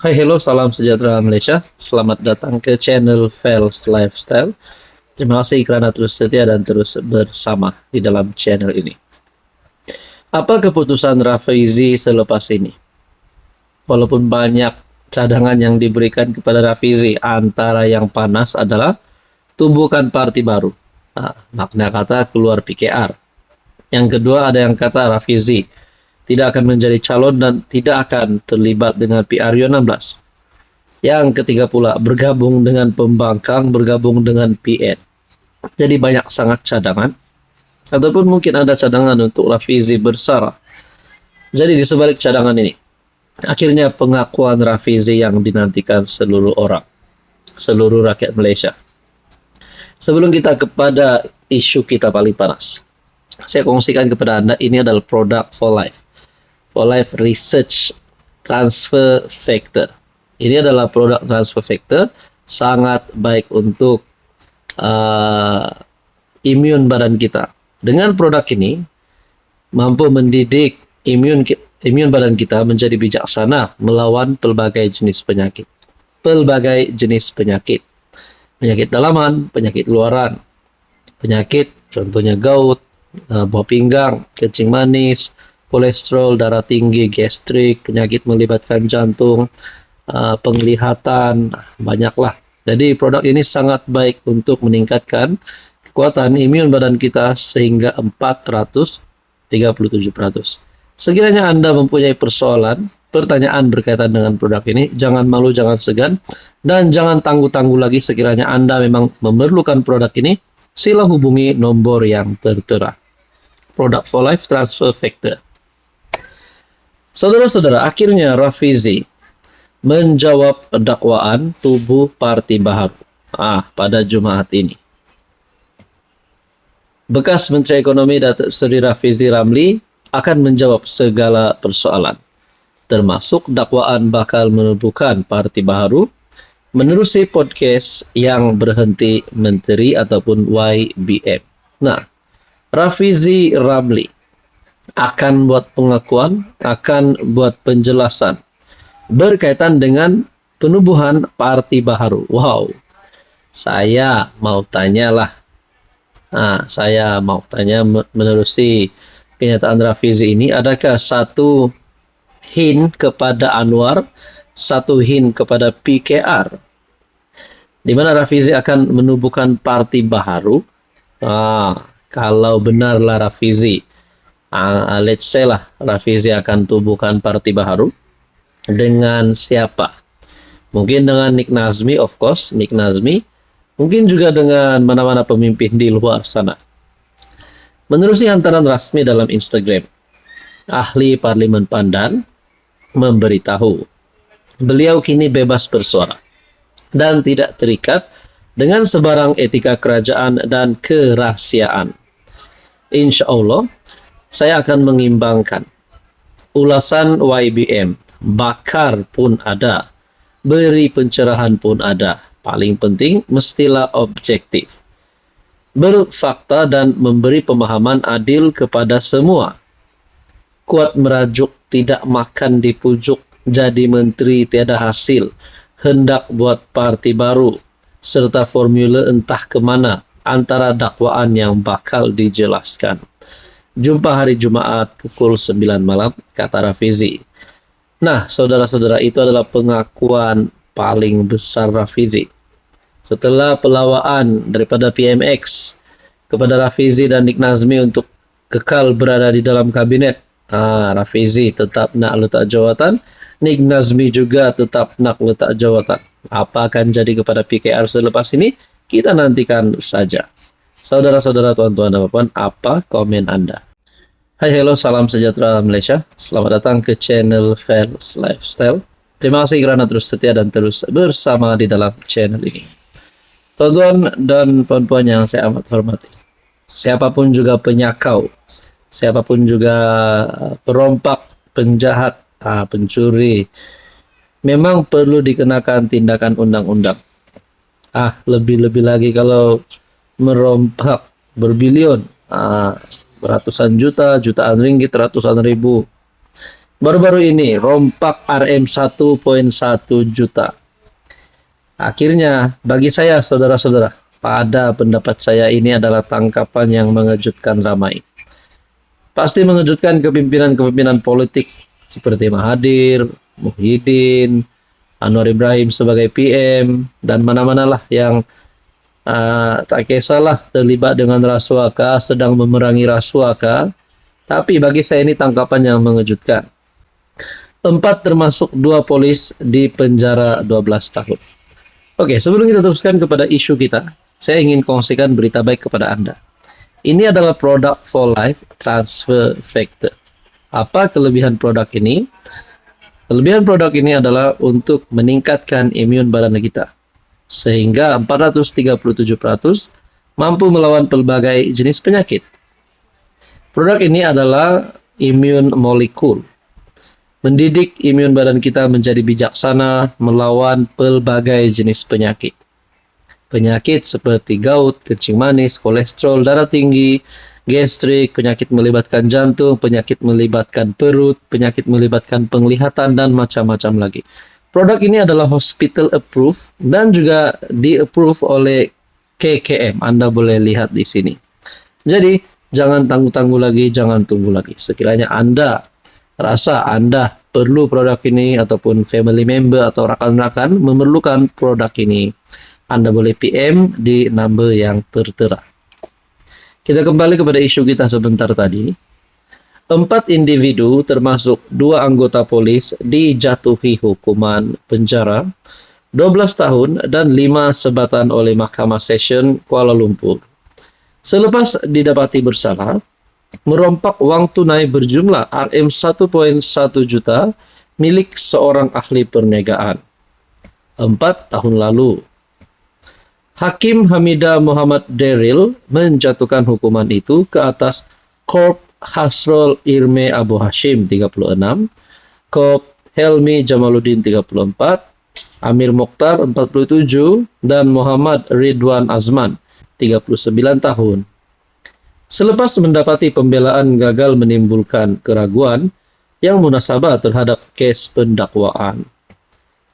Hai, hello, salam sejahtera Malaysia. Selamat datang ke channel Fels Lifestyle. Terima kasih kerana terus setia dan terus bersama di dalam channel ini. Apa keputusan Rafizi selepas ini? Walaupun banyak cadangan yang diberikan kepada Rafizi, antara yang panas adalah tubuhkan parti baru. Makna kata keluar PKR. Yang kedua ada yang kata Rafizi tidak akan menjadi calon dan tidak akan terlibat dengan PRU 16. Yang ketiga pula, bergabung dengan pembangkang, bergabung dengan PN. Jadi banyak sangat cadangan. Ataupun mungkin ada cadangan untuk Rafizi bersara. Jadi di sebalik cadangan ini, akhirnya pengakuan Rafizi yang dinantikan seluruh orang. Seluruh rakyat Malaysia. Sebelum kita kepada isu kita paling panas, saya kongsikan kepada Anda, ini adalah produk For Life. For Life Research Transfer Factor. Ini adalah produk transfer factor, sangat baik untuk imun badan kita. Dengan produk ini, mampu mendidik imun badan kita menjadi bijaksana melawan pelbagai jenis penyakit. Pelbagai jenis penyakit. Penyakit dalaman, penyakit luaran, penyakit contohnya gout, buah pinggang, kencing manis, kolesterol, darah tinggi, gastrik, penyakit melibatkan jantung, penglihatan, banyaklah. Jadi produk ini sangat baik untuk meningkatkan kekuatan imun badan kita sehingga 437%. Sekiranya Anda mempunyai persoalan, pertanyaan berkaitan dengan produk ini, jangan malu, jangan segan, dan jangan tangguh-tangguh lagi. Sekiranya Anda memang memerlukan produk ini, sila hubungi nomor yang tertera. Produk For Life Transfer Factor. Saudara-saudara, akhirnya Rafizi menjawab dakwaan tubuh Parti Baharu pada Jumaat ini. Bekas Menteri Ekonomi Datuk Seri Rafizi Ramli akan menjawab segala persoalan, termasuk dakwaan bakal menubuhkan Parti Baharu menerusi podcast yang berhenti menteri ataupun YBM. Nah, Rafizi Ramli akan buat pengakuan, akan buat penjelasan berkaitan dengan penubuhan Parti Baharu. Wow, saya mau tanyalah. Saya mau tanya menerusi kenyataan Rafizi ini, adakah satu hint kepada Anwar, satu hint kepada PKR, di mana Rafizi akan menubuhkan Parti Baharu? Kalau benarlah Rafizi, let's say lah, Rafizi akan tubuhkan Parti Baharu. Dengan siapa? Mungkin dengan Nik Nazmi, of course, Nik Nazmi. Mungkin juga dengan mana-mana pemimpin di luar sana. Menerusi hantaran rasmi dalam Instagram, ahli Parlimen Pandan memberitahu beliau kini bebas bersuara dan tidak terikat dengan sebarang etika kerajaan dan kerahasiaan. Insya Allah, saya akan mengimbangkan ulasan YBM. Bakar pun ada, beri pencerahan pun ada. Paling penting mestilah objektif, berfakta dan memberi pemahaman adil kepada semua. Kuat merajuk, tidak makan di pujuk, jadi menteri tiada hasil, hendak buat parti baru, serta formula entah kemana, antara dakwaan yang bakal dijelaskan. Jumpa hari Jumaat pukul 9 malam, kata Rafizi. Nah, saudara-saudara, itu adalah pengakuan paling besar Rafizi. Setelah pelawaan daripada PMX kepada Rafizi dan Nik Nazmi untuk kekal berada di dalam kabinet, Rafizi tetap nak letak jawatan, Nik Nazmi juga tetap nak letak jawatan. Apa akan jadi kepada PKR selepas ini? Kita nantikan saja. Saudara-saudara, tuan-tuan dan puan, apa komen Anda? Hai, hello, salam sejahtera Malaysia. Selamat datang ke channel Fels Lifestyle. Terima kasih kerana terus setia dan terus bersama di dalam channel ini. Tuan-tuan dan puan-puan yang saya amat hormati, siapapun juga penyakau, siapapun juga perompak, penjahat, pencuri, memang perlu dikenakan tindakan undang-undang. Lebih-lebih lagi kalau merompak berbilion, ratusan juta, jutaan ringgit, ratusan ribu. Baru-baru ini rompak RM 1,1 juta. Akhirnya, bagi saya saudara-saudara, pada pendapat saya ini adalah tangkapan yang mengejutkan ramai. Pasti mengejutkan kepimpinan-kepimpinan politik seperti Mahathir, Muhyiddin, Anwar Ibrahim sebagai PM, dan mana-mana lah yang tak kisahlah terlibat dengan rasuah kah, sedang memerangi rasuah kah. Tapi bagi saya ini tangkapan yang mengejutkan. 4 termasuk 2 polis di penjara 12 tahun. Oke, sebelum kita teruskan kepada isu kita, saya ingin kongsikan berita baik kepada Anda. Ini adalah produk For Life Transfer Factor. Apa kelebihan produk ini? Kelebihan produk ini adalah untuk meningkatkan imun badan kita, sehingga 437% mampu melawan pelbagai jenis penyakit. Produk ini adalah imun molekul, mendidik imun badan kita menjadi bijaksana melawan pelbagai jenis penyakit. Penyakit seperti gout, kencing manis, kolesterol, darah tinggi, gastrik, penyakit melibatkan jantung, penyakit melibatkan perut, penyakit melibatkan penglihatan, dan macam-macam lagi. Produk ini adalah hospital approved dan juga di-approve oleh KKM. Anda boleh lihat di sini. Jadi, jangan tunggu-tunggu lagi, jangan tunggu lagi. Sekiranya Anda rasa Anda perlu produk ini ataupun family member atau rakan-rakan memerlukan produk ini, Anda boleh PM di number yang tertera. Kita kembali kepada isu kita sebentar tadi. 4 individu termasuk 2 anggota polis dijatuhi hukuman penjara 12 tahun dan 5 sebatan oleh Mahkamah Session Kuala Lumpur. Selepas didapati bersalah, merompak wang tunai berjumlah RM 1,1 juta milik seorang ahli perniagaan 4 tahun lalu. Hakim Hamidah Muhammad Daryl menjatuhkan hukuman itu ke atas Korp Hasrul Irme Abu Hashim 36, Korp Helmi Jamaluddin 34, Amir Mokhtar 47, dan Muhammad Ridwan Azman 39 tahun. Selepas mendapati pembelaan gagal menimbulkan keraguan yang munasabah terhadap kes pendakwaan.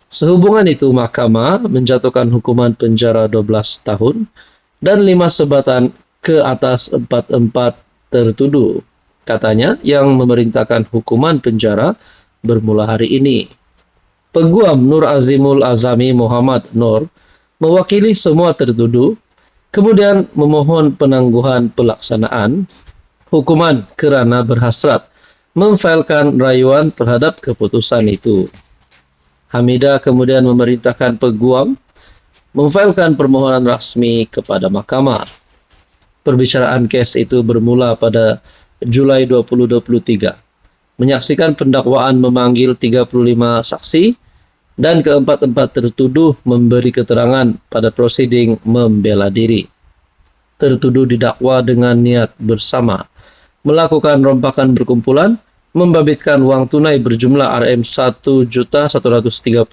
Sehubungan itu, mahkamah menjatuhkan hukuman penjara 12 tahun dan 5 sebatan ke atas 4 tertuduh. Katanya yang memerintahkan hukuman penjara bermula hari ini. Peguam Nur Azimul Azami Muhammad Nur mewakili semua tertuduh, kemudian memohon penangguhan pelaksanaan hukuman kerana berhasrat memfailkan rayuan terhadap keputusan itu. Hamidah kemudian memerintahkan peguam memfailkan permohonan rasmi kepada mahkamah. Perbicaraan kes itu bermula pada Julai 2023. Menyaksikan pendakwaan memanggil 35 saksi dan keempat-empat tertuduh memberi keterangan pada prosiding membela diri. Tertuduh didakwa dengan niat bersama melakukan rompakan berkumpulan, membabitkan wang tunai berjumlah RM 1.130.000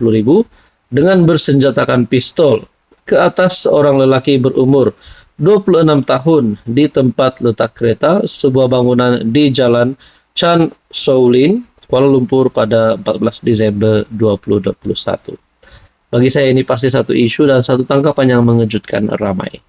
dengan bersenjatakan pistol ke atas seorang lelaki berumur 26 tahun di tempat letak kereta sebuah bangunan di Jalan Chan Soulin, Kuala Lumpur pada 14 Disember 2021. Bagi saya ini pasti satu isu dan satu tangkapan yang mengejutkan ramai.